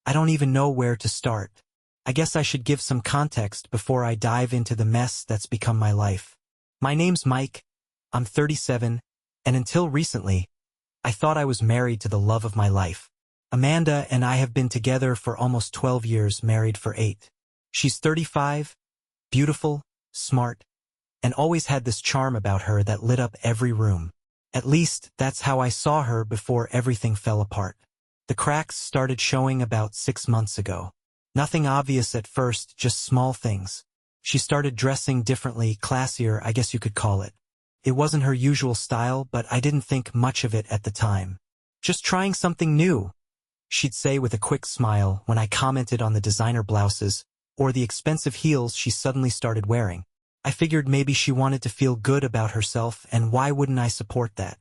I don't even know where to start. I guess I should give some context before I dive into the mess that's become my life. My name's Mike. I'm 37, and until recently, I thought I was married to the love of my life. Amanda and I have been together for almost 12 years, married for 8. She's 35, beautiful, smart, and always had this charm about her that lit up every room. At least, that's how I saw her before everything fell apart. The cracks started showing about 6 months ago. Nothing obvious at first, just small things. She started dressing differently, classier, I guess you could call it. It wasn't her usual style, but I didn't think much of it at the time. Just trying something new, she'd say with a quick smile when I commented on the designer blouses or the expensive heels she suddenly started wearing. I figured maybe she wanted to feel good about herself, and why wouldn't I support that?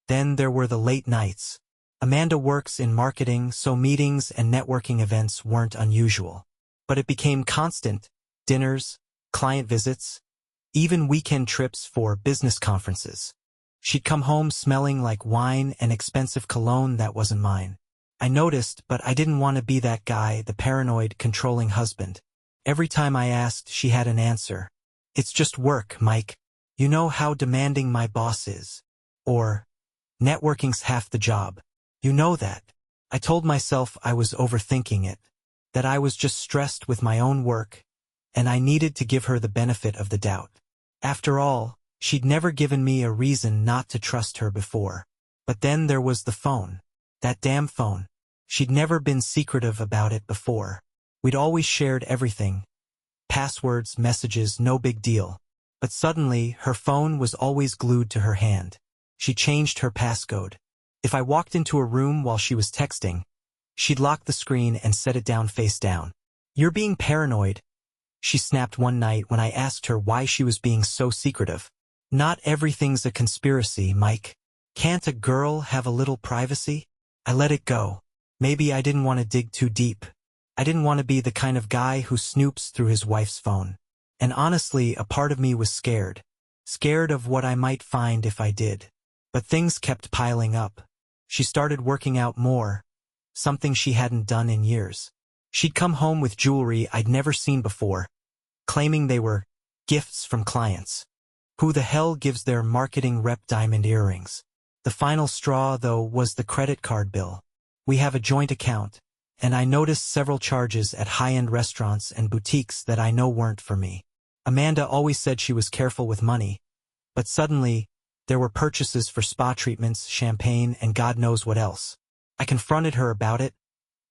Then there were the late nights. Amanda works in marketing, so meetings and networking events weren't unusual. But it became constant: dinners, client visits, even weekend trips for business conferences. She'd come home smelling like wine and expensive cologne that wasn't mine. I noticed, but I didn't want to be that guy, the paranoid, controlling husband. Every time I asked, she had an answer. "It's just work, Mike. You know how demanding my boss is." Or, "Networking's half the job. You know that." I told myself I was overthinking it, that I was just stressed with my own work, and I needed to give her the benefit of the doubt. After all, she'd never given me a reason not to trust her before. But then there was the phone. That damn phone. She'd never been secretive about it before. We'd always shared everything. Passwords, messages, no big deal. But suddenly, her phone was always glued to her hand. She changed her passcode. If I walked into a room while she was texting, she'd lock the screen and set it down face down. "You're being paranoid," she snapped one night when I asked her why she was being so secretive. "Not everything's a conspiracy, Mike. Can't a girl have a little privacy?" I let it go. Maybe I didn't want to dig too deep. I didn't want to be the kind of guy who snoops through his wife's phone. And honestly, a part of me was scared. Scared of what I might find if I did. But things kept piling up. She started working out more, something she hadn't done in years. She'd come home with jewelry I'd never seen before, claiming they were gifts from clients. Who the hell gives their marketing rep diamond earrings? The final straw, though, was the credit card bill. We have a joint account, and I noticed several charges at high-end restaurants and boutiques that I know weren't for me. Amanda always said she was careful with money, but suddenly, there were purchases for spa treatments, champagne, and God knows what else. I confronted her about it,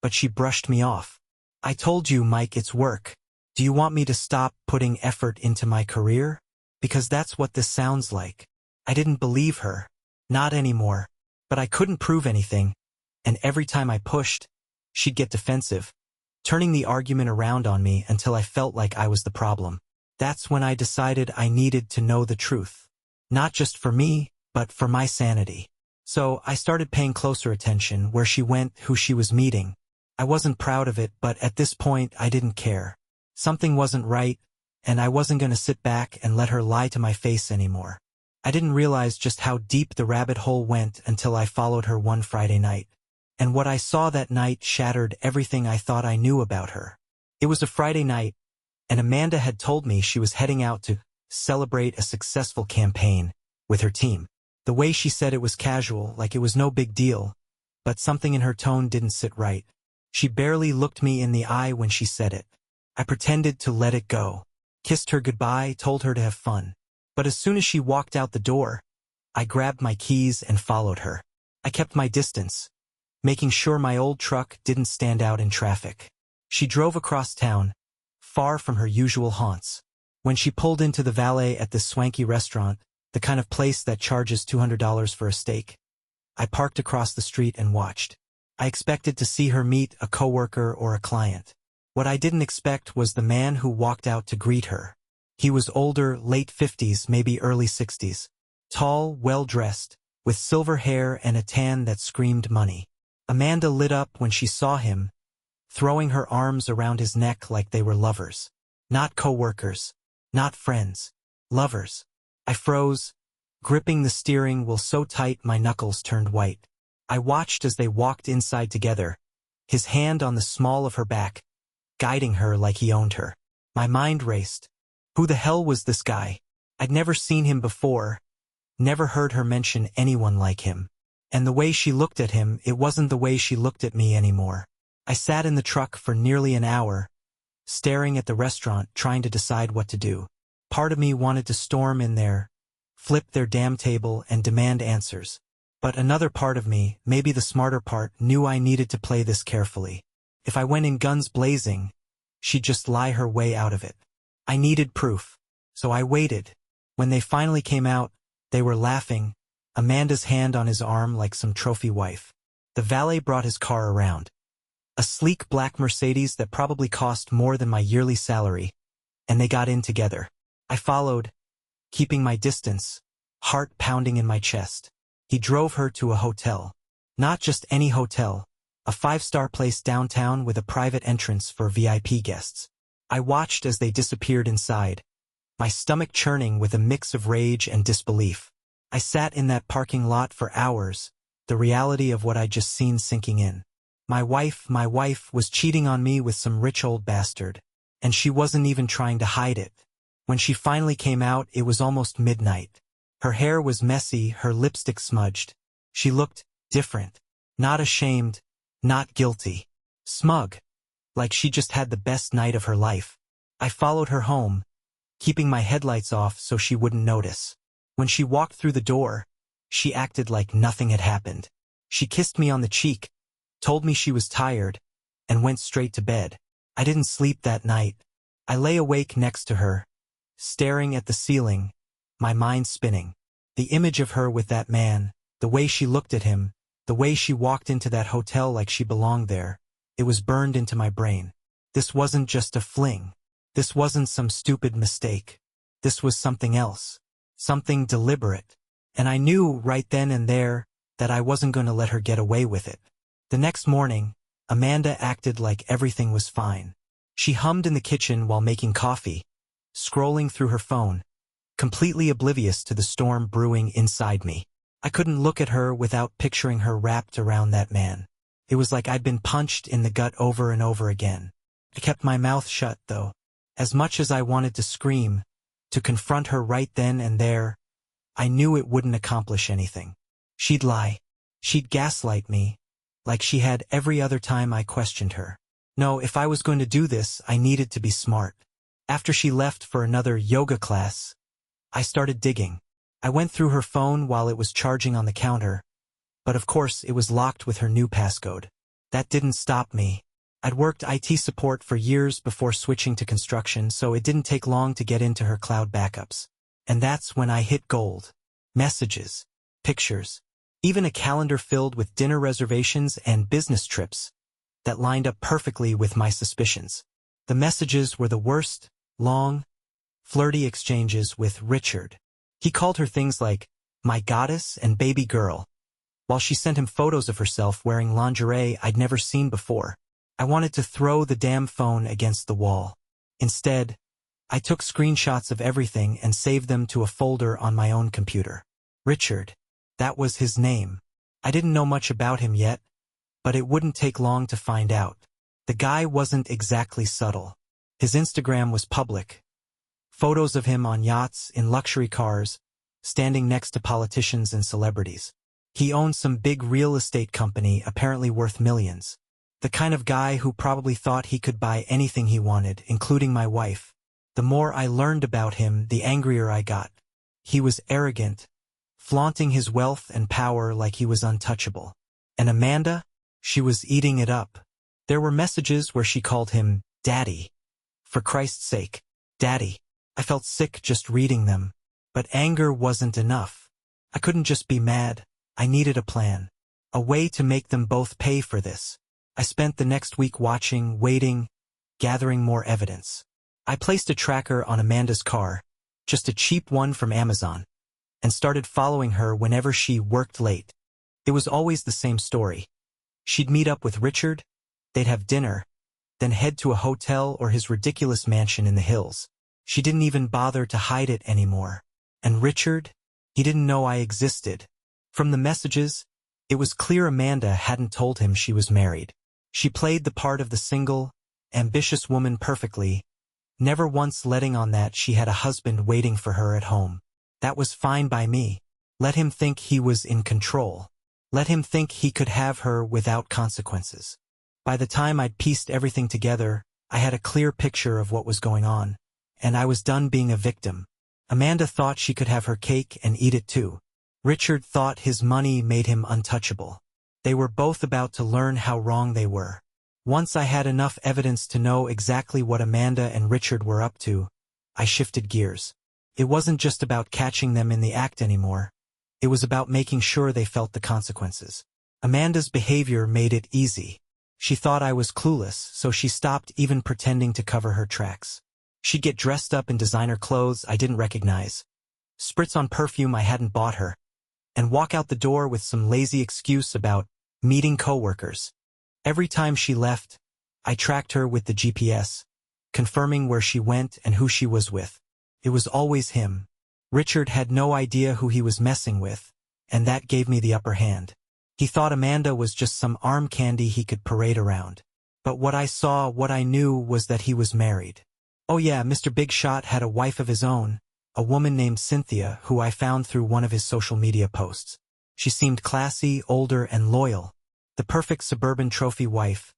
but she brushed me off. "I told you, Mike, it's work. Do you want me to stop putting effort into my career? Because that's what this sounds like." I didn't believe her. Not anymore. But I couldn't prove anything, and every time I pushed, she'd get defensive, turning the argument around on me until I felt like I was the problem. That's when I decided I needed to know the truth. Not just for me, but for my sanity. So I started paying closer attention: where she went, who she was meeting. I wasn't proud of it, but at this point I didn't care. Something wasn't right, and I wasn't going to sit back and let her lie to my face anymore. I didn't realize just how deep the rabbit hole went until I followed her one Friday night. And what I saw that night shattered everything I thought I knew about her. It was a Friday night, and Amanda had told me she was heading out to celebrate a successful campaign with her team. The way she said it was casual, like it was no big deal, but something in her tone didn't sit right. She barely looked me in the eye when she said it. I pretended to let it go, kissed her goodbye, told her to have fun. But as soon as she walked out the door, I grabbed my keys and followed her. I kept my distance, making sure my old truck didn't stand out in traffic. She drove across town, far from her usual haunts. When she pulled into the valet at this swanky restaurant, the kind of place that charges $200 for a steak, I parked across the street and watched. I expected to see her meet a coworker or a client. What I didn't expect was the man who walked out to greet her. He was older, late 50s, maybe early 60s. Tall, well-dressed, with silver hair and a tan that screamed money. Amanda lit up when she saw him, throwing her arms around his neck like they were lovers. Not co-workers, not friends, lovers. I froze, gripping the steering wheel so tight my knuckles turned white. I watched as they walked inside together, his hand on the small of her back, guiding her like he owned her. My mind raced. Who the hell was this guy? I'd never seen him before, never heard her mention anyone like him. And the way she looked at him, it wasn't the way she looked at me anymore. I sat in the truck for nearly an hour, staring at the restaurant, trying to decide what to do. Part of me wanted to storm in there, flip their damn table, and demand answers. But another part of me, maybe the smarter part, knew I needed to play this carefully. If I went in guns blazing, she'd just lie her way out of it. I needed proof. So I waited. When they finally came out, they were laughing, Amanda's hand on his arm like some trophy wife. The valet brought his car around. A sleek black Mercedes that probably cost more than my yearly salary, and they got in together. I followed, keeping my distance, heart pounding in my chest. He drove her to a hotel. Not just any hotel, a 5-star place downtown with a private entrance for VIP guests. I watched as they disappeared inside, my stomach churning with a mix of rage and disbelief. I sat in that parking lot for hours, the reality of what I'd just seen sinking in. My wife was cheating on me with some rich old bastard, and she wasn't even trying to hide it. When she finally came out, it was almost midnight. Her hair was messy, her lipstick smudged. She looked different, not ashamed, not guilty, smug, like she just had the best night of her life. I followed her home, keeping my headlights off so she wouldn't notice. When she walked through the door, she acted like nothing had happened. She kissed me on the cheek, told me she was tired, and went straight to bed. I didn't sleep that night. I lay awake next to her, staring at the ceiling, my mind spinning. The image of her with that man, the way she looked at him, the way she walked into that hotel like she belonged there, it was burned into my brain. This wasn't just a fling. This wasn't some stupid mistake. This was something else. Something deliberate. And I knew right then and there that I wasn't going to let her get away with it. The next morning, Amanda acted like everything was fine. She hummed in the kitchen while making coffee, scrolling through her phone, completely oblivious to the storm brewing inside me. I couldn't look at her without picturing her wrapped around that man. It was like I'd been punched in the gut over and over again. I kept my mouth shut, though. As much as I wanted to scream, to confront her right then and there, I knew it wouldn't accomplish anything. She'd lie. She'd gaslight me, like she had every other time I questioned her. No, if I was going to do this, I needed to be smart. After she left for another yoga class, I started digging. I went through her phone while it was charging on the counter, but of course it was locked with her new passcode. That didn't stop me. I'd worked IT support for years before switching to construction, so it didn't take long to get into her cloud backups. And that's when I hit gold. Messages, pictures, even a calendar filled with dinner reservations and business trips that lined up perfectly with my suspicions. The messages were the worst, long, flirty exchanges with Richard. He called her things like, my goddess and baby girl, while she sent him photos of herself wearing lingerie I'd never seen before. I wanted to throw the damn phone against the wall. Instead, I took screenshots of everything and saved them to a folder on my own computer. Richard. That was his name. I didn't know much about him yet, but it wouldn't take long to find out. The guy wasn't exactly subtle. His Instagram was public. Photos of him on yachts, in luxury cars, standing next to politicians and celebrities. He owned some big real estate company apparently worth millions. The kind of guy who probably thought he could buy anything he wanted, including my wife. The more I learned about him, the angrier I got. He was arrogant, flaunting his wealth and power like he was untouchable. And Amanda? She was eating it up. There were messages where she called him Daddy. For Christ's sake, Daddy. I felt sick just reading them. But anger wasn't enough. I couldn't just be mad. I needed a plan. A way to make them both pay for this. I spent the next week watching, waiting, gathering more evidence. I placed a tracker on Amanda's car, just a cheap one from Amazon, and started following her whenever she worked late. It was always the same story. She'd meet up with Richard, they'd have dinner, then head to a hotel or his ridiculous mansion in the hills. She didn't even bother to hide it anymore. And Richard? He didn't know I existed. From the messages, it was clear Amanda hadn't told him she was married. She played the part of the single, ambitious woman perfectly, never once letting on that she had a husband waiting for her at home. That was fine by me. Let him think he was in control. Let him think he could have her without consequences. By the time I'd pieced everything together, I had a clear picture of what was going on, and I was done being a victim. Amanda thought she could have her cake and eat it too. Richard thought his money made him untouchable. They were both about to learn how wrong they were. Once I had enough evidence to know exactly what Amanda and Richard were up to, I shifted gears. It wasn't just about catching them in the act anymore. It was about making sure they felt the consequences. Amanda's behavior made it easy. She thought I was clueless, so she stopped even pretending to cover her tracks. She'd get dressed up in designer clothes I didn't recognize, spritz on perfume I hadn't bought her, and walk out the door with some lazy excuse about meeting coworkers. Every time she left, I tracked her with the GPS, confirming where she went and who she was with. It was always him. Richard had no idea who he was messing with, and that gave me the upper hand. He thought Amanda was just some arm candy he could parade around. But what I knew was that he was married. Oh yeah, Mr. Big Shot had a wife of his own, a woman named Cynthia who I found through one of his social media posts. She seemed classy, older, and loyal. The perfect suburban trophy wife,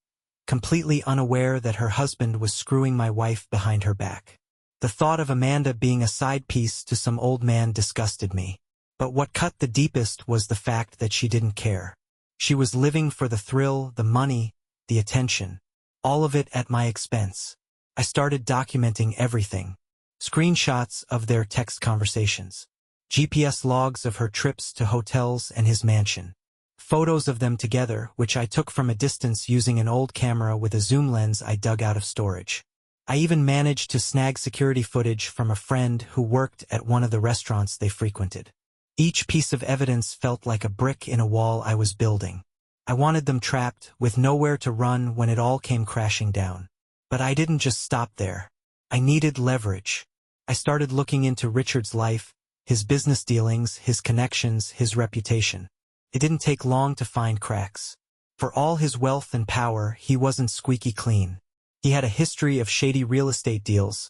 completely unaware that her husband was screwing my wife behind her back. The thought of Amanda being a side piece to some old man disgusted me. But what cut the deepest was the fact that she didn't care. She was living for the thrill, the money, the attention. All of it at my expense. I started documenting everything. Screenshots of their text conversations. GPS logs of her trips to hotels and his mansion. Photos of them together, which I took from a distance using an old camera with a zoom lens I dug out of storage. I even managed to snag security footage from a friend who worked at one of the restaurants they frequented. Each piece of evidence felt like a brick in a wall I was building. I wanted them trapped, with nowhere to run when it all came crashing down. But I didn't just stop there. I needed leverage. I started looking into Richard's life, his business dealings, his connections, his reputation. It didn't take long to find cracks. For all his wealth and power, he wasn't squeaky clean. He had a history of shady real estate deals,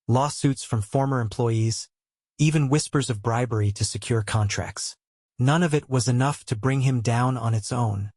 lawsuits from former employees, even whispers of bribery to secure contracts. None of it was enough to bring him down on its own,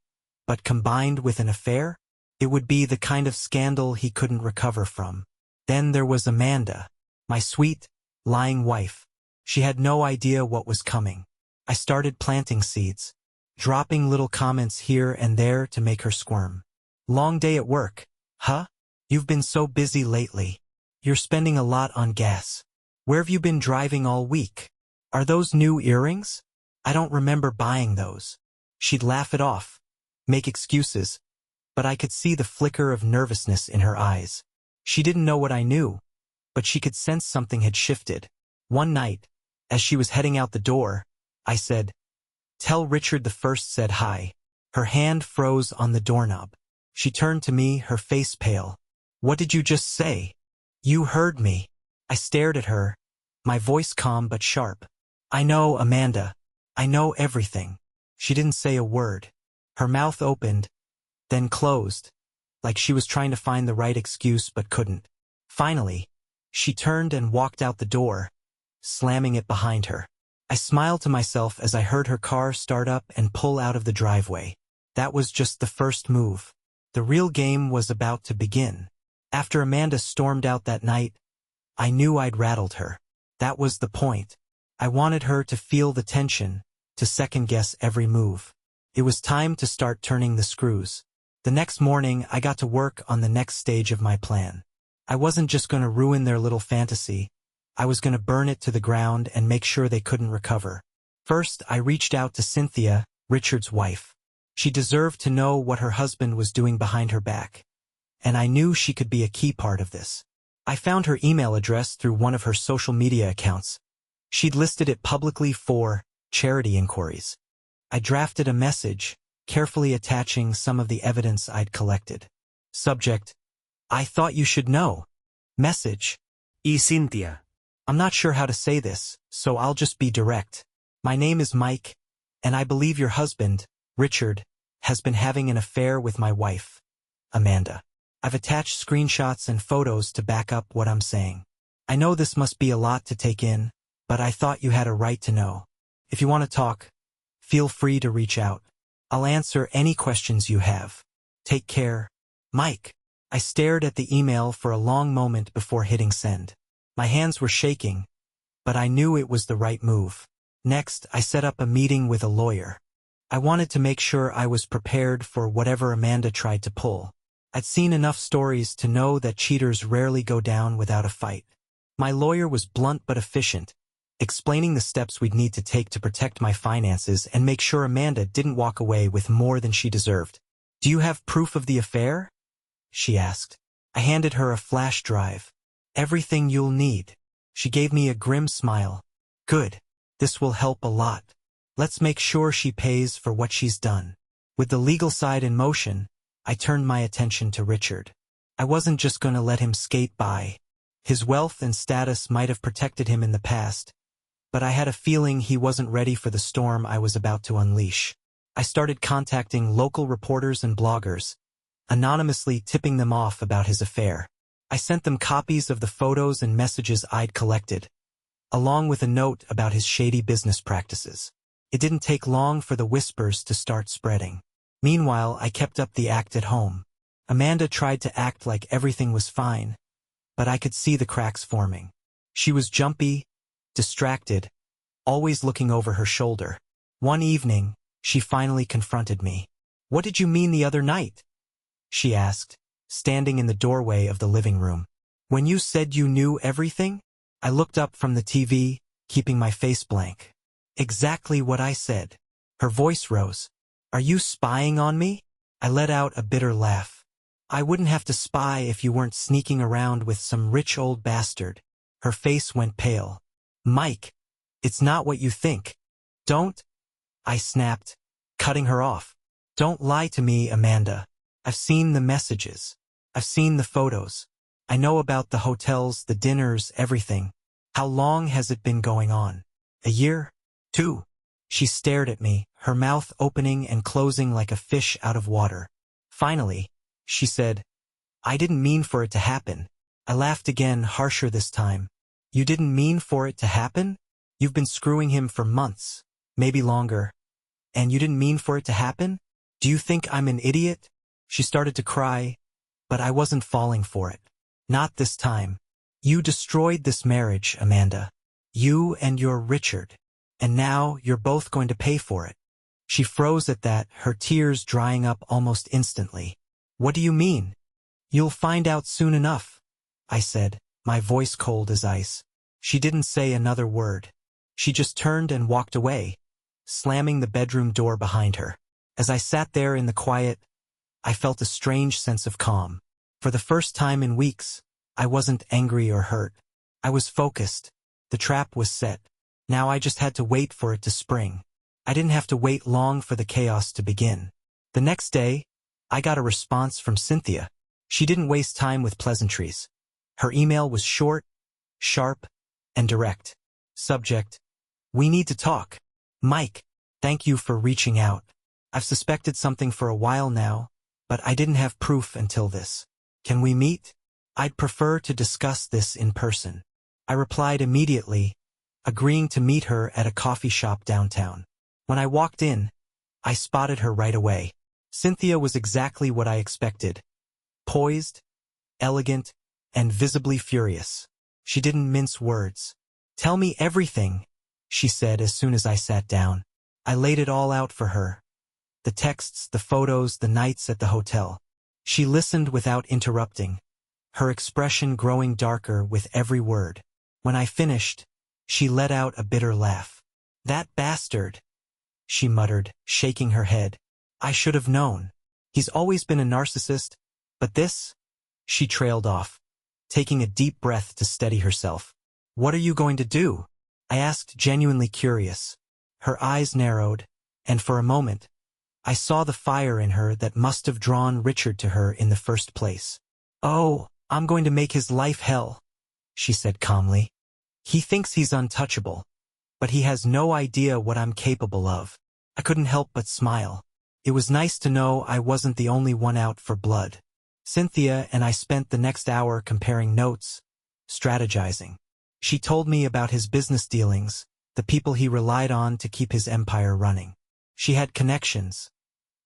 but combined with an affair, it would be the kind of scandal he couldn't recover from. Then there was Amanda, my sweet, lying wife. She had no idea what was coming. I started planting seeds, dropping little comments here and there to make her squirm. Long day at work, huh? You've been so busy lately. You're spending a lot on gas. Where have you been driving all week? Are those new earrings? I don't remember buying those. She'd laugh it off, make excuses, but I could see the flicker of nervousness in her eyes. She didn't know what I knew, but she could sense something had shifted. One night, as she was heading out the door, I said, "Tell Richard the first said hi." Her hand froze on the doorknob. She turned to me, her face pale. "What did you just say?" "You heard me." I stared at her, my voice calm but sharp. "I know, Amanda. I know everything." She didn't say a word. Her mouth opened, then closed, like she was trying to find the right excuse but couldn't. Finally, she turned and walked out the door, slamming it behind her. I smiled to myself as I heard her car start up and pull out of the driveway. That was just the first move. The real game was about to begin. After Amanda stormed out that night, I knew I'd rattled her. That was the point. I wanted her to feel the tension, to second-guess every move. It was time to start turning the screws. The next morning, I got to work on the next stage of my plan. I wasn't just going to ruin their little fantasy. I was going to burn it to the ground and make sure they couldn't recover. First, I reached out to Cynthia, Richard's wife. She deserved to know what her husband was doing behind her back, and I knew she could be a key part of this. I found her email address through one of her social media accounts. She'd listed it publicly for charity inquiries. I drafted a message, carefully attaching some of the evidence I'd collected. Subject: I thought you should know. Message: Y Cynthia. I'm not sure how to say this, so I'll just be direct. My name is Mike, and I believe your husband, Richard, has been having an affair with my wife. Amanda. I've attached screenshots and photos to back up what I'm saying. I know this must be a lot to take in, but I thought you had a right to know. If you want to talk, feel free to reach out. I'll answer any questions you have. Take care, Mike. I stared at the email for a long moment before hitting send. My hands were shaking, but I knew it was the right move. Next, I set up a meeting with a lawyer. I wanted to make sure I was prepared for whatever Amanda tried to pull. I'd seen enough stories to know that cheaters rarely go down without a fight. My lawyer was blunt but efficient, explaining the steps we'd need to take to protect my finances and make sure Amanda didn't walk away with more than she deserved. "Do you have proof of the affair?" she asked. I handed her a flash drive. "Everything you'll need." She gave me a grim smile. "Good. This will help a lot. Let's make sure she pays for what she's done." With the legal side in motion, I turned my attention to Richard. I wasn't just going to let him skate by. His wealth and status might have protected him in the past, but I had a feeling he wasn't ready for the storm I was about to unleash. I started contacting local reporters and bloggers, anonymously tipping them off about his affair. I sent them copies of the photos and messages I'd collected, along with a note about his shady business practices. It didn't take long for the whispers to start spreading. Meanwhile, I kept up the act at home. Amanda tried to act like everything was fine, but I could see the cracks forming. She was jumpy, distracted, always looking over her shoulder. One evening, she finally confronted me. "What did you mean the other night?" she asked, standing in the doorway of the living room. "When you said you knew everything?" I looked up from the TV, keeping my face blank. "Exactly what I said." Her voice rose. "Are you spying on me?" I let out a bitter laugh. "I wouldn't have to spy if you weren't sneaking around with some rich old bastard." Her face went pale. "Mike, it's not what you think." "Don't," I snapped, cutting her off. "Don't lie to me, Amanda. I've seen the messages. I've seen the photos. I know about the hotels, the dinners, everything. How long has it been going on? A year? 2? She stared at me, her mouth opening and closing like a fish out of water. Finally, she said, "I didn't mean for it to happen." I laughed again, harsher this time. "You didn't mean for it to happen? You've been screwing him for months, maybe longer. And you didn't mean for it to happen? Do you think I'm an idiot?" She started to cry, but I wasn't falling for it. "Not this time. You destroyed this marriage, Amanda. You and your Richard. And now you're both going to pay for it." She froze at that, her tears drying up almost instantly. "What do you mean?" "You'll find out soon enough," I said, my voice cold as ice. She didn't say another word. She just turned and walked away, slamming the bedroom door behind her. As I sat there in the quiet, I felt a strange sense of calm. For the first time in weeks, I wasn't angry or hurt. I was focused. The trap was set. Now I just had to wait for it to spring. I didn't have to wait long for the chaos to begin. The next day, I got a response from Cynthia. She didn't waste time with pleasantries. Her email was short, sharp, and direct. Subject: "We need to talk. Mike, thank you for reaching out. I've suspected something for a while now, but I didn't have proof until this. Can we meet? I'd prefer to discuss this in person." I replied immediately, agreeing to meet her at a coffee shop downtown. When I walked in, I spotted her right away. Cynthia was exactly what I expected. Poised, elegant, and visibly furious. She didn't mince words. "Tell me everything," she said as soon as I sat down. I laid it all out for her. The texts, the photos, the nights at the hotel. She listened without interrupting, her expression growing darker with every word. When I finished, she let out a bitter laugh. "That bastard," she muttered, shaking her head. "I should have known. He's always been a narcissist, but this?" She trailed off, taking a deep breath to steady herself. "What are you going to do?" I asked, genuinely curious. Her eyes narrowed, and for a moment, I saw the fire in her that must have drawn Richard to her in the first place. "Oh, I'm going to make his life hell," she said calmly. "He thinks he's untouchable, but he has no idea what I'm capable of." I couldn't help but smile. It was nice to know I wasn't the only one out for blood. Cynthia and I spent the next hour comparing notes, strategizing. She told me about his business dealings, the people he relied on to keep his empire running. She had connections,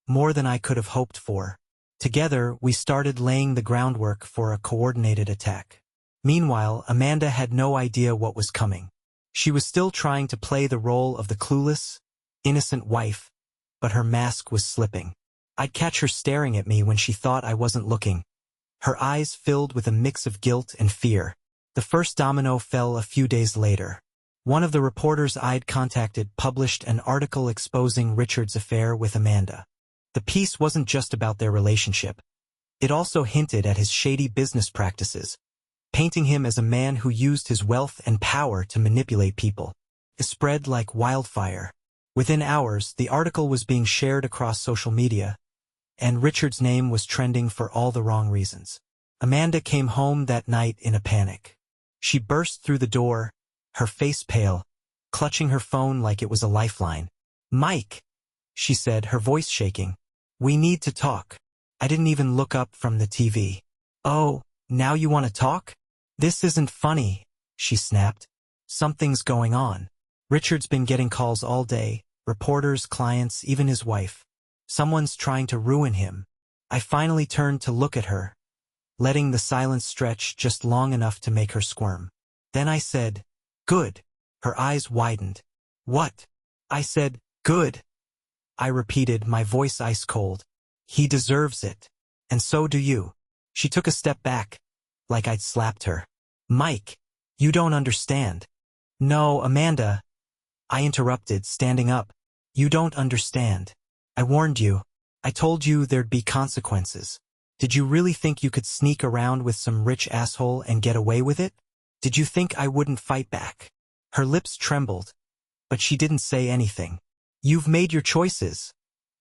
more than I could have hoped for. Together, we started laying the groundwork for a coordinated attack. Meanwhile, Amanda had no idea what was coming. She was still trying to play the role of the clueless, innocent wife, but her mask was slipping. I'd catch her staring at me when she thought I wasn't looking, her eyes filled with a mix of guilt and fear. The first domino fell a few days later. One of the reporters I'd contacted published an article exposing Richard's affair with Amanda. The piece wasn't just about their relationship. It also hinted at his shady business practices, painting him as a man who used his wealth and power to manipulate people. It spread like wildfire. Within hours, the article was being shared across social media, and Richard's name was trending for all the wrong reasons. Amanda came home that night in a panic. She burst through the door, her face pale, clutching her phone like it was a lifeline. "Mike," she said, her voice shaking. "We need to talk." I didn't even look up from the TV. "Oh, now you want to talk? This isn't funny," she snapped. "Something's going on. Richard's been getting calls all day, reporters, clients, even his wife. Someone's trying to ruin him." I finally turned to look at her, letting the silence stretch just long enough to make her squirm. Then I said, "Good." Her eyes widened. "What?" I said, "Good." I repeated, my voice ice cold. "He deserves it. And so do you." She took a step back, like I'd slapped her. "Mike, you don't understand." "No, Amanda," I interrupted, standing up. "You don't understand. I warned you. I told you there'd be consequences. Did you really think you could sneak around with some rich asshole and get away with it? Did you think I wouldn't fight back?" Her lips trembled, but she didn't say anything. "You've made your choices,"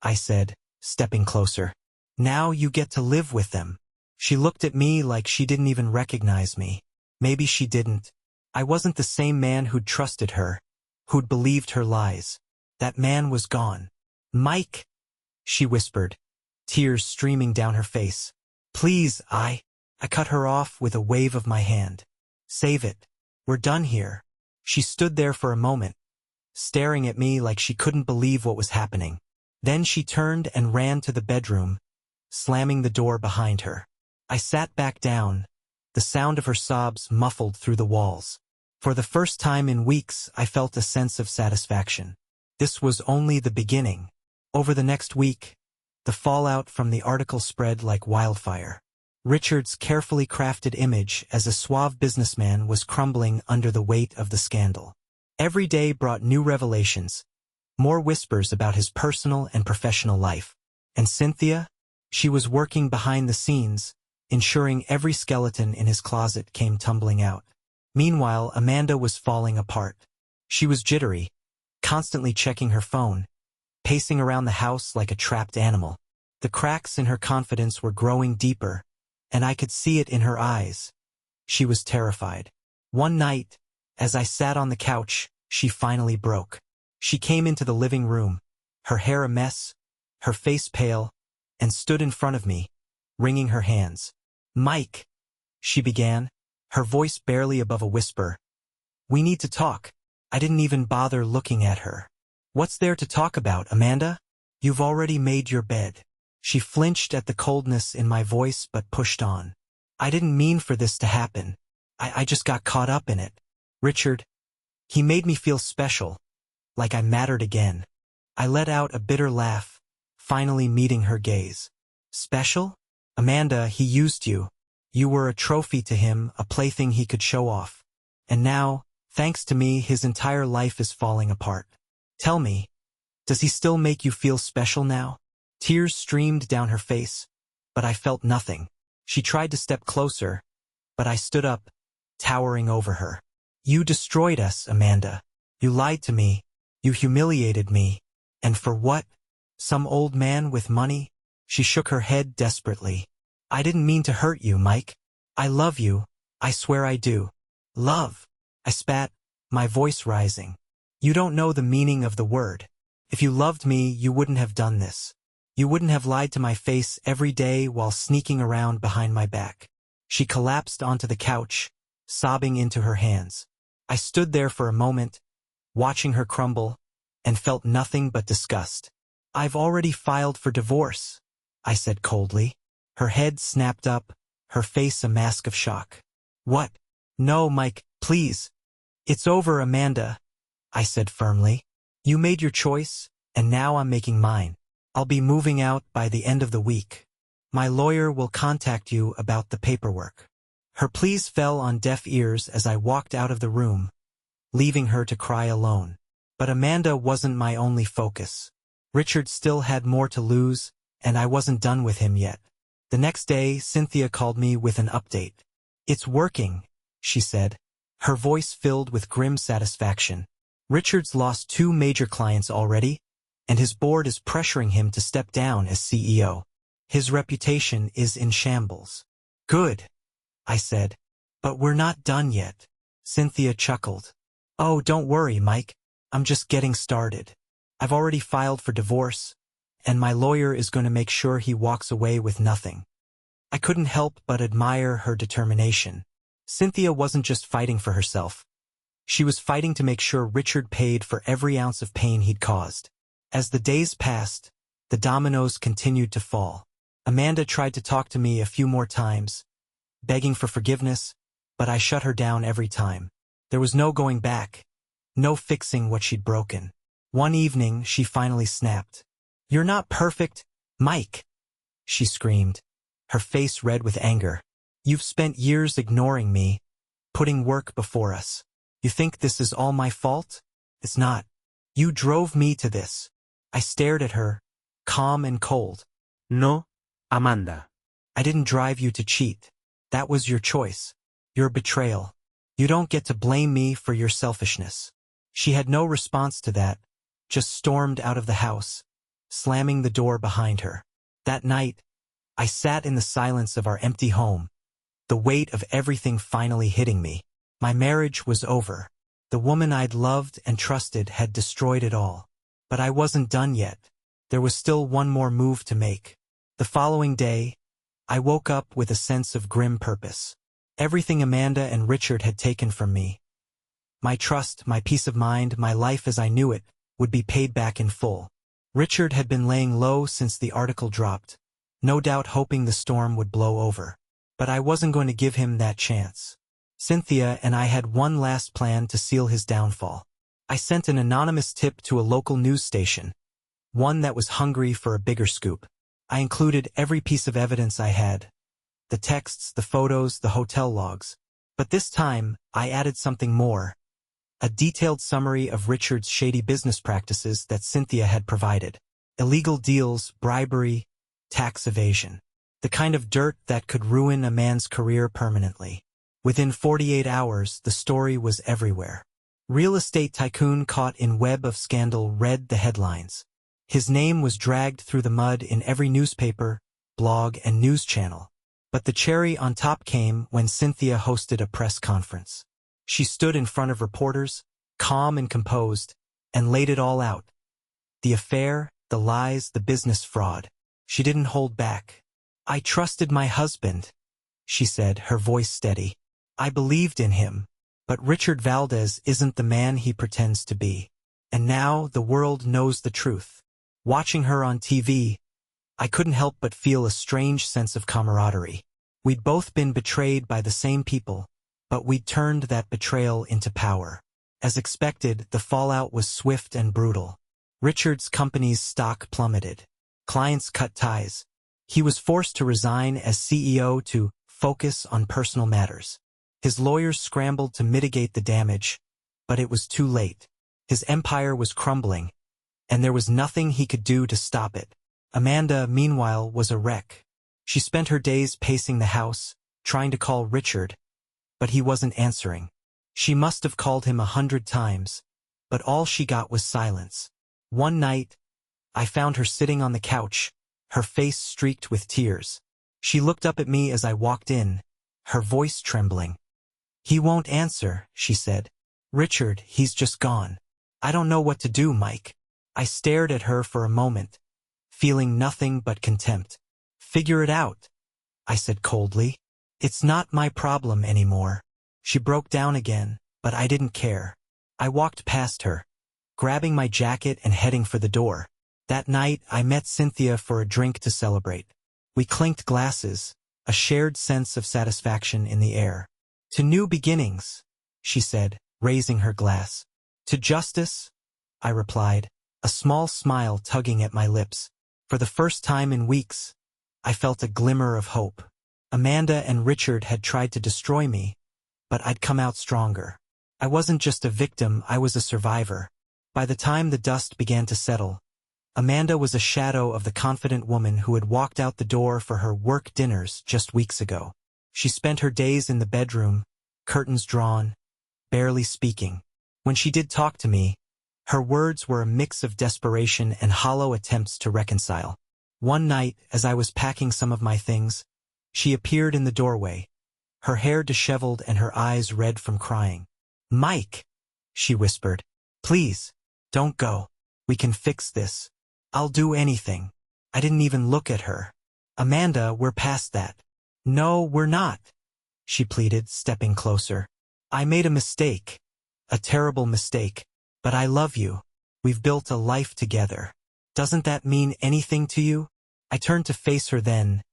I said, stepping closer. "Now you get to live with them." She looked at me like she didn't even recognize me. Maybe she didn't. I wasn't the same man who'd trusted her, who'd believed her lies. That man was gone. "Mike," she whispered, tears streaming down her face. "Please, I cut her off with a wave of my hand. "Save it. We're done here." She stood there for a moment, staring at me like she couldn't believe what was happening. Then she turned and ran to the bedroom, slamming the door behind her. I sat back down, the sound of her sobs muffled through the walls. For the first time in weeks, I felt a sense of satisfaction. This was only the beginning. Over the next week, the fallout from the article spread like wildfire. Richard's carefully crafted image as a suave businessman was crumbling under the weight of the scandal. Every day brought new revelations, more whispers about his personal and professional life. And Cynthia? She was working behind the scenes, ensuring every skeleton in his closet came tumbling out. Meanwhile, Amanda was falling apart. She was jittery, constantly checking her phone, pacing around the house like a trapped animal. The cracks in her confidence were growing deeper, and I could see it in her eyes. She was terrified. One night, as I sat on the couch, she finally broke. She came into the living room, her hair a mess, her face pale, and stood in front of me, wringing her hands. "Mike," she began, her voice barely above a whisper. "We need to talk." I didn't even bother looking at her. "What's there to talk about, Amanda? You've already made your bed." She flinched at the coldness in my voice but pushed on. "I didn't mean for this to happen. I just got caught up in it. Richard, he made me feel special, like I mattered again." I let out a bitter laugh, finally meeting her gaze. "Special? Amanda, he used you. You were a trophy to him, a plaything he could show off. And now, thanks to me, his entire life is falling apart. Tell me, does he still make you feel special now?" Tears streamed down her face, but I felt nothing. She tried to step closer, but I stood up, towering over her. "You destroyed us, Amanda. You lied to me. You humiliated me. And for what? Some old man with money?" She shook her head desperately. "I didn't mean to hurt you, Mike. I love you. I swear I do." "Love?" I spat, my voice rising. "You don't know the meaning of the word. If you loved me, you wouldn't have done this. You wouldn't have lied to my face every day while sneaking around behind my back. She collapsed onto the couch, sobbing into her hands. I stood there for a moment, watching her crumble, and felt nothing but disgust. I've already filed for divorce, I said coldly. Her head snapped up, her face a mask of shock. What? No, Mike, please. It's over, Amanda, I said firmly. You made your choice, and now I'm making mine. I'll be moving out by the end of the week. My lawyer will contact you about the paperwork. Her pleas fell on deaf ears as I walked out of the room, leaving her to cry alone. But Amanda wasn't my only focus. Richard still had more to lose, and I wasn't done with him yet. The next day, Cynthia called me with an update. It's working, she said, her voice filled with grim satisfaction. Richard's lost 2 major clients already, and his board is pressuring him to step down as CEO. His reputation is in shambles. Good, I said. But we're not done yet. Cynthia chuckled. Oh, don't worry, Mike. I'm just getting started. I've already filed for divorce, and my lawyer is going to make sure he walks away with nothing. I couldn't help but admire her determination. Cynthia wasn't just fighting for herself. She was fighting to make sure Richard paid for every ounce of pain he'd caused. As the days passed, the dominoes continued to fall. Amanda tried to talk to me a few more times, begging for forgiveness, but I shut her down every time. There was no going back, no fixing what she'd broken. One evening, she finally snapped. You're not perfect, Mike, she screamed, her face red with anger. You've spent years ignoring me, putting work before us. You think this is all my fault? It's not. You drove me to this. I stared at her, calm and cold. No, Amanda. I didn't drive you to cheat. That was your choice. Your betrayal. You don't get to blame me for your selfishness. She had no response to that, just stormed out of the house, slamming the door behind her. That night, I sat in the silence of our empty home, the weight of everything finally hitting me. My marriage was over. The woman I'd loved and trusted had destroyed it all. But I wasn't done yet. There was still one more move to make. The following day, I woke up with a sense of grim purpose. Everything Amanda and Richard had taken from me, my trust, my peace of mind, my life as I knew it, would be paid back in full. Richard had been laying low since the article dropped, no doubt hoping the storm would blow over. But I wasn't going to give him that chance. Cynthia and I had one last plan to seal his downfall. I sent an anonymous tip to a local news station, one that was hungry for a bigger scoop. I included every piece of evidence I had, the texts, the photos, the hotel logs. But this time, I added something more, a detailed summary of Richard's shady business practices that Cynthia had provided. Illegal deals, bribery, tax evasion. The kind of dirt that could ruin a man's career permanently. Within 48 hours, the story was everywhere. Real estate tycoon caught in web of scandal read the headlines. His name was dragged through the mud in every newspaper, blog, and news channel. But the cherry on top came when Cynthia hosted a press conference. She stood in front of reporters, calm and composed, and laid it all out. The affair, the lies, the business fraud. She didn't hold back. I trusted my husband, she said, her voice steady. I believed in him. But Richard Valdez isn't the man he pretends to be. And now the world knows the truth. Watching her on TV, I couldn't help but feel a strange sense of camaraderie. We'd both been betrayed by the same people, but we'd turned that betrayal into power. As expected, the fallout was swift and brutal. Richard's company's stock plummeted. Clients cut ties. He was forced to resign as CEO to focus on personal matters. His lawyers scrambled to mitigate the damage, but it was too late. His empire was crumbling, and there was nothing he could do to stop it. Amanda, meanwhile, was a wreck. She spent her days pacing the house, trying to call Richard, but he wasn't answering. She must have called him 100 times, but all she got was silence. One night, I found her sitting on the couch, her face streaked with tears. She looked up at me as I walked in, her voice trembling. He won't answer, she said. Richard, he's just gone. I don't know what to do, Mike. I stared at her for a moment, feeling nothing but contempt. Figure it out, I said coldly. It's not my problem anymore. She broke down again, but I didn't care. I walked past her, grabbing my jacket and heading for the door. That night, I met Cynthia for a drink to celebrate. We clinked glasses, a shared sense of satisfaction in the air. To new beginnings, she said, raising her glass. To justice, I replied, a small smile tugging at my lips. For the first time in weeks, I felt a glimmer of hope. Amanda and Richard had tried to destroy me, but I'd come out stronger. I wasn't just a victim, I was a survivor. By the time the dust began to settle, Amanda was a shadow of the confident woman who had walked out the door for her work dinners just weeks ago. She spent her days in the bedroom, curtains drawn, barely speaking. When she did talk to me, her words were a mix of desperation and hollow attempts to reconcile. One night, as I was packing some of my things, she appeared in the doorway, her hair disheveled and her eyes red from crying. "Mike," she whispered, "please, don't go. We can fix this. I'll do anything." I didn't even look at her. "Amanda, we're past that." "No, we're not," she pleaded, stepping closer. "I made a mistake. A terrible mistake. But I love you. We've built a life together. Doesn't that mean anything to you?" I turned to face her then,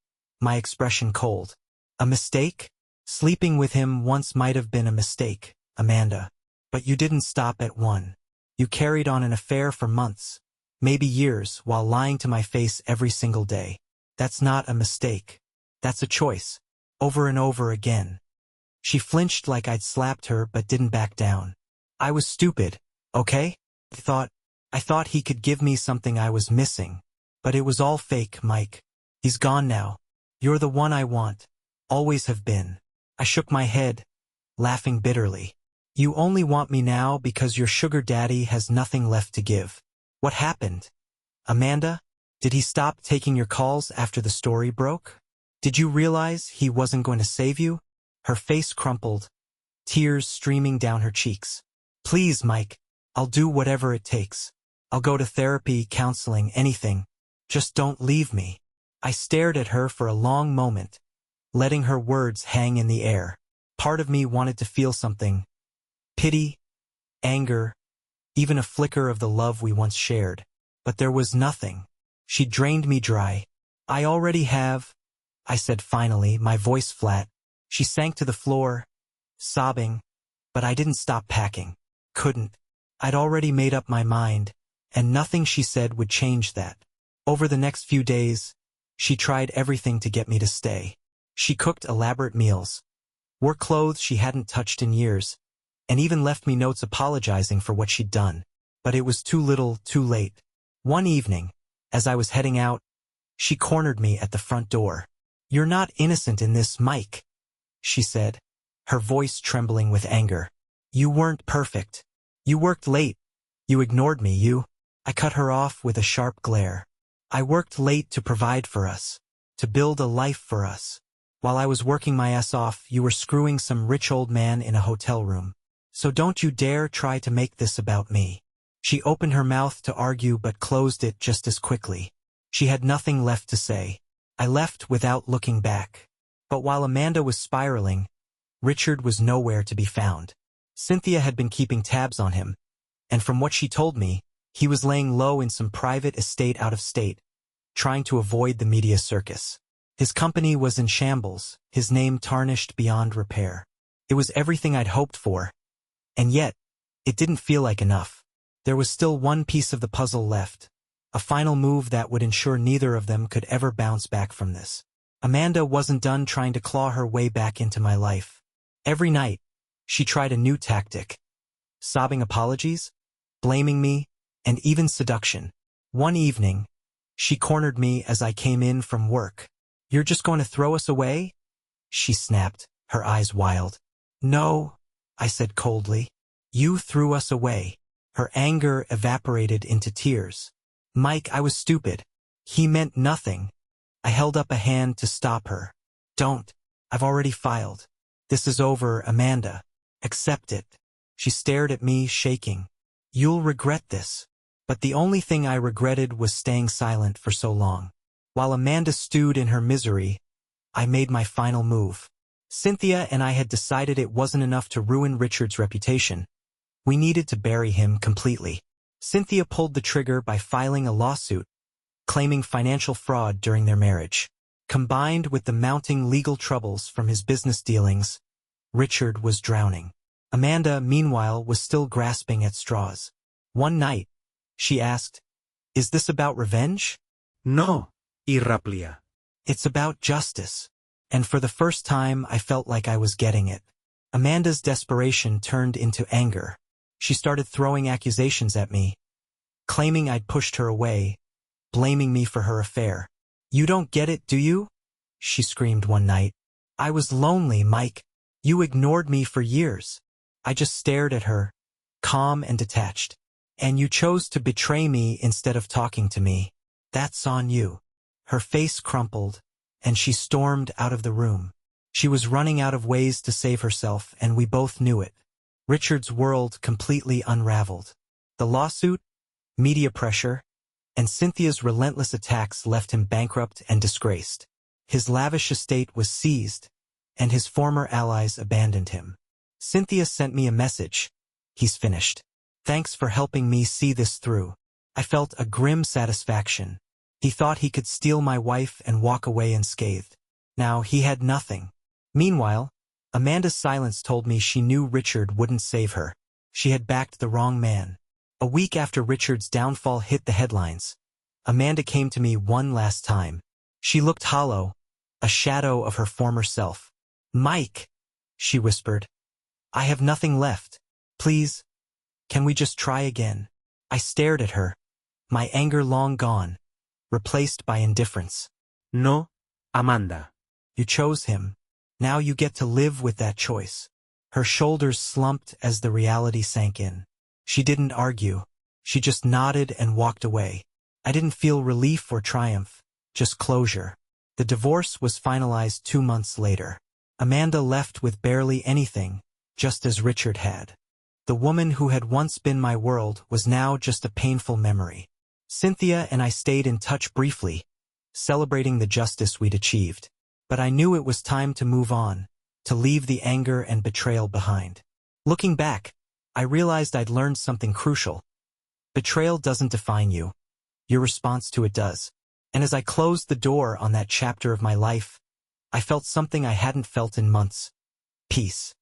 my expression cold. "A mistake? Sleeping with him once might have been a mistake, Amanda. But you didn't stop at one. You carried on an affair for months, maybe years, while lying to my face every single day. That's not a mistake. That's a choice. Over and over again." She flinched like I'd slapped her but didn't back down. "I was stupid, okay? I thought he could give me something I was missing. But it was all fake, Mike. He's gone now. You're the one I want. Always have been." I shook my head, laughing bitterly. "You only want me now because your sugar daddy has nothing left to give. What happened? Amanda? Did he stop taking your calls after the story broke? Did you realize he wasn't going to save you?" Her face crumpled, tears streaming down her cheeks. "Please, Mike, I'll do whatever it takes. I'll go to therapy, counseling, anything. Just don't leave me." I stared at her for a long moment, letting her words hang in the air. Part of me wanted to feel something. Pity, anger, even a flicker of the love we once shared. But there was nothing. She drained me dry. "I already have," I said finally, my voice flat. She sank to the floor, sobbing, but I didn't stop packing. Couldn't. I'd already made up my mind, and nothing she said would change that. Over the next few days, she tried everything to get me to stay. She cooked elaborate meals, wore clothes she hadn't touched in years, and even left me notes apologizing for what she'd done. But it was too little, too late. One evening, as I was heading out, she cornered me at the front door. "You're not innocent in this, Mike," she said, her voice trembling with anger. "You weren't perfect. You worked late. You ignored me, I cut her off with a sharp glare. "I worked late to provide for us, to build a life for us. While I was working my ass off, you were screwing some rich old man in a hotel room. So don't you dare try to make this about me." She opened her mouth to argue but closed it just as quickly. She had nothing left to say. I left without looking back. But while Amanda was spiraling, Richard was nowhere to be found. Cynthia had been keeping tabs on him, and from what she told me, he was laying low in some private estate out of state, trying to avoid the media circus. His company was in shambles, his name tarnished beyond repair. It was everything I'd hoped for, and yet, it didn't feel like enough. There was still one piece of the puzzle left, a final move that would ensure neither of them could ever bounce back from this. Amanda wasn't done trying to claw her way back into my life. Every night, she tried a new tactic. Sobbing apologies, blaming me, and even seduction. One evening, she cornered me as I came in from work. "You're just going to throw us away?" she snapped, her eyes wild. "No," I said coldly. "You threw us away." Her anger evaporated into tears. "Mike, I was stupid. He meant nothing." I held up a hand to stop her. "Don't. I've already filed. This is over, Amanda. Accept it." She stared at me, shaking. "You'll regret this." But the only thing I regretted was staying silent for so long. While Amanda stewed in her misery, I made my final move. Cynthia and I had decided it wasn't enough to ruin Richard's reputation. We needed to bury him completely. Cynthia pulled the trigger by filing a lawsuit, claiming financial fraud during their marriage. Combined with the mounting legal troubles from his business dealings, Richard was drowning. Amanda, meanwhile, was still grasping at straws. One night, she asked, "Is this about revenge?" No, irraplia. "It's about justice." And for the first time, I felt like I was getting it. Amanda's desperation turned into anger. She started throwing accusations at me, claiming I'd pushed her away, blaming me for her affair. "You don't get it, do you?" she screamed one night. "I was lonely, Mike. You ignored me for years." I just stared at her, calm and detached. "And you chose to betray me instead of talking to me. That's on you." Her face crumpled, and she stormed out of the room. She was running out of ways to save herself, and we both knew it. Richard's world completely unraveled. The lawsuit, media pressure, and Cynthia's relentless attacks left him bankrupt and disgraced. His lavish estate was seized, and his former allies abandoned him. Cynthia sent me a message. "He's finished. Thanks for helping me see this through." I felt a grim satisfaction. He thought he could steal my wife and walk away unscathed. Now he had nothing. Meanwhile, Amanda's silence told me she knew Richard wouldn't save her. She had backed the wrong man. A week after Richard's downfall hit the headlines, Amanda came to me one last time. She looked hollow, a shadow of her former self. "Mike," she whispered, "I have nothing left. Please, can we just try again?" I stared at her, my anger long gone, replaced by indifference. No, Amanda. "You chose him. Now you get to live with that choice." Her shoulders slumped as the reality sank in. She didn't argue. She just nodded and walked away. I didn't feel relief or triumph, just closure. The divorce was finalized 2 months later. Amanda left with barely anything, just as Richard had. The woman who had once been my world was now just a painful memory. Cynthia and I stayed in touch briefly, celebrating the justice we'd achieved. But I knew it was time to move on, to leave the anger and betrayal behind. Looking back, I realized I'd learned something crucial. Betrayal doesn't define you. Your response to it does. And as I closed the door on that chapter of my life, I felt something I hadn't felt in months. Peace.